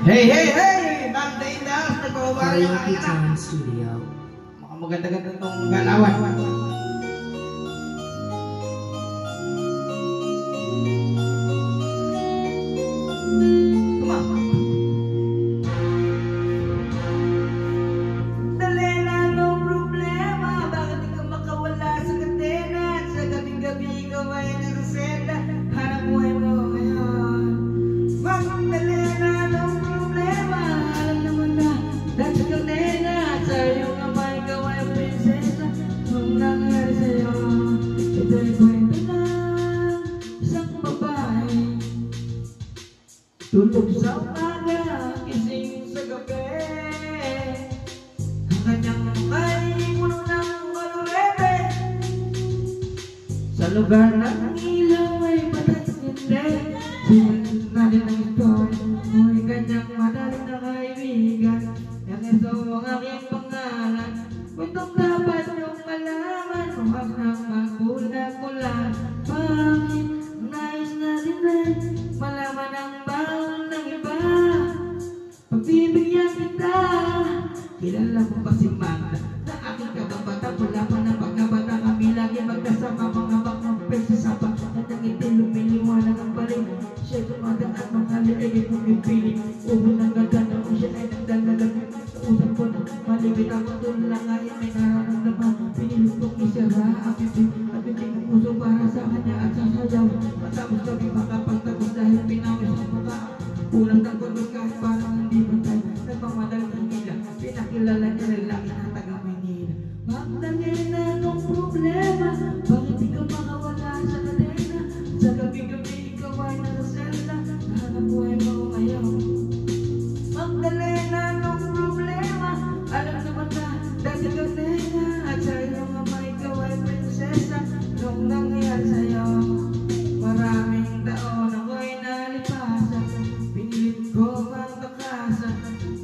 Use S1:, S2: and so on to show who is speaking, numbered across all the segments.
S1: Hey, hey, hey! Back in the house, nagpapabara yung
S2: Karaoke
S1: anak.
S2: Time Studio.
S1: Mga maganda-ganda itong galawan. Come on.
S3: Dali na no problema, bakit di ka makawala sa katena? Sa gabing-gabi ikaw ay nakasenda, hanap buhay mo ngayon. Magdali na no problema, alam naman na dahil sa katena. Sa iyong ama ikaw ay prinsesa, nung nangyari sa'yo, ito'y kwento ng isang babae. Tulog sa umaga, gising sa gabi, ang kanyang mukhay puno ng malurete. Sa lugar ng ilaw ay patay hindi. Sinulat natin ang istorya, ngunit kanyang madaling na kaibigan. Yan ito ang aking pangalan, kwentong dapat niyong malaman. Huwag nang magpula-pula, bakit nais natin rin malaman ang bawal ng iba. Pagbibigyan kita, kilala mo ba si Magda? Na aking kababata, wala pa ng pagkabata. Kami lagi magkasama, mga bakang pesasapa. At ang ngiti lumiliwanag ang balik. Siya'y tumatang at mga liigit pumipiling. Uho ng ganda na kung siya ay nagdalalag. Sa usap ko na malimit ako doon lang ay may nararamdaman. Pinilit kong isara ang bibig at bibig ng puso para sa kanya at sasayaw. Matapos kami makapagtapos dahil pinawis ang mukha. Ulang ng kulbos kahit parang hindi matay. Nagmamadalang ng hila, pinakilala niya lalaki na taga Maynila. Magdalena nung problema, bakit di ka makawala sa kadena? Sa gabi-gabi ikaw ay nasa selda, hanap buhay mo ngayon. Magdalena nung problema, alam naman na dati ka nena. At sa iyong ama ikaw ay prinsesa, nung nangyari sa'yo. Maraming taon ako'y nalipasan, pinilit ko magtakasan.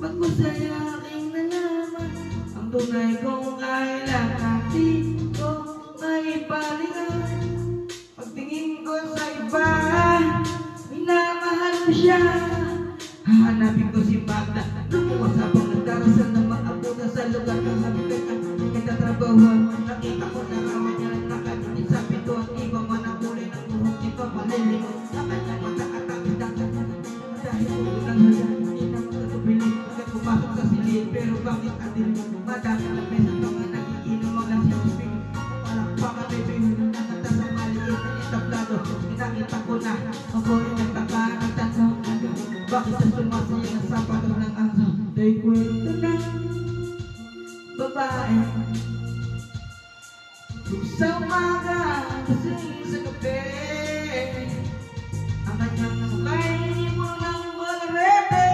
S3: Magmasaya aking nalaman ang tunay kong kailangan. Di ko maipaligan. Pagtingin ko sa iba, minamahal ko siya. Hahanapin ko si Magda, lumuwas habang nagdarasal ng mga abutan sa lugar ng habitat ang nagtatrabahuan. Nakita ko na rawan niya nakatinig sa pintuan. Iba man ang kulay ng buhok nito, malilimot sa kanyang mata at ang isang kanya. Dahil puto ng handa, hindi na magkatubiling. Agad pumasok sa silid, pero bakit atin? Madami na mesa to nga nagiinom ang lang siyang palakpakan ay bihon. Nakata sa maliit na entablado. Nakita ko na ako ay nagtaka ng tanong. Bakit sa sumasaya ng sapato ng aso? Dahil kwento ng babae. Sa umaga, gising sa gabi, ang kanyang mukhay puno ng malurete.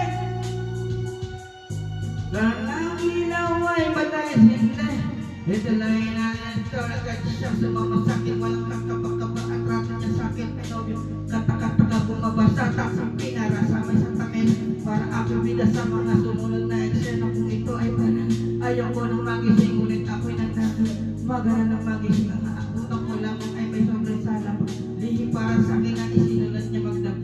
S3: Lahat ng ilaw ay patay hindi. Ito lang na ito, agad siya sumamasakit. Walang kakabak-kabak ang rato niya sakit. Pinobyo, katakataka bumabasa. Taksang pinarasa may santamin. Para ako bida sa mga sumunod na eksena. Kung ito ay banal, ayaw ko nang magising. Ngunit ako'y nandun, magana ng magising. Ang aakutang ko lamang ay may sobrang salap. Lihim para sa akin ang isinulat niya magdap.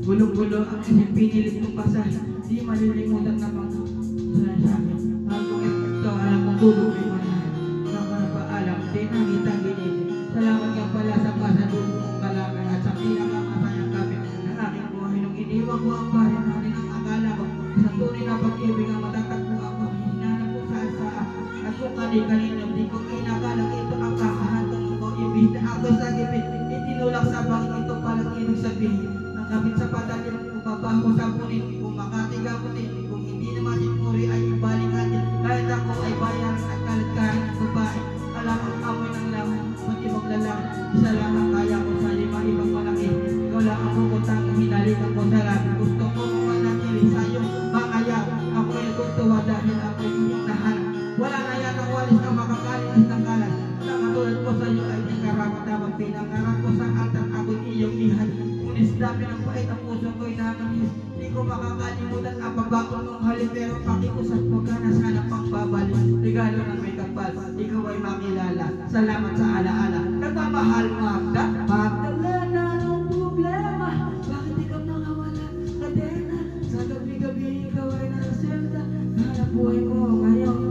S3: Gulong-gulo ang isip pinilit kong basahin. Di malilimutan na mga sinasabi. Hanggang ito, alam kong tulog ay manahal. Nakapaalam, di nakita ginising. Salamat nga pala sa pasadulong mong kalaman at sa pinakamasayang gabi ng aking buhay. Nung iniwan ko ang bayan natin ang akala ko, isang tunay na pag-ibig ang matatagpo ako. Hinanap ko saan-saan at kung kani-kanino, di ko inakalang ito ang kakahantong ko. Ibig na ako sa gibit, itinulak sa bangin ito palang ibig sabihin. Ang kapit sa padalyon, umabaho sa punit, kung makatiga putin, kung hindi naman sinuri ay ibaling natin. Kahit ako ay bayan at kalit-karin ng babae, alam ang amoy ng laman, pati maglalaki. Isa lang ang kaya ko sa lima ibang malaki. Ikaw lang ang bukutang hinalikan ko sa labi. Gusto ko manatili sa iyong makaya. Ako ay tutuwa dahil ako ay iyong nahanap. Wala na yan ang walis na makakalinis ng kalan. Ang katulad ko sa iyo ay di karapat-dapat. Pinangarap ko sa altar ako'y iyong ihan. Unis dami ng pait ang puso ko'y namanis. Di ko makakalimutan ang pabago mong halik. Pero pakiusap mo ka na sana pang babalik. Regalo ng may kapal, ikaw ay makilala. Salamat sa alaala. Nagmamahal Magda. Magdalena nung problema, bakit ikaw nakawala? Kadena, sa gabi-gabi naging ikaw ay naselda. Hanap buhay mo ngayon.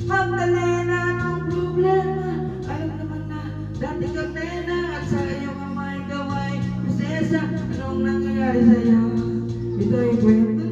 S3: Magdalena, anong problema? Alam naman na dati kang nena at sa iyong ama ikaw ay prinsesa. Anong nangyayari sa'yo? Ito'y kwento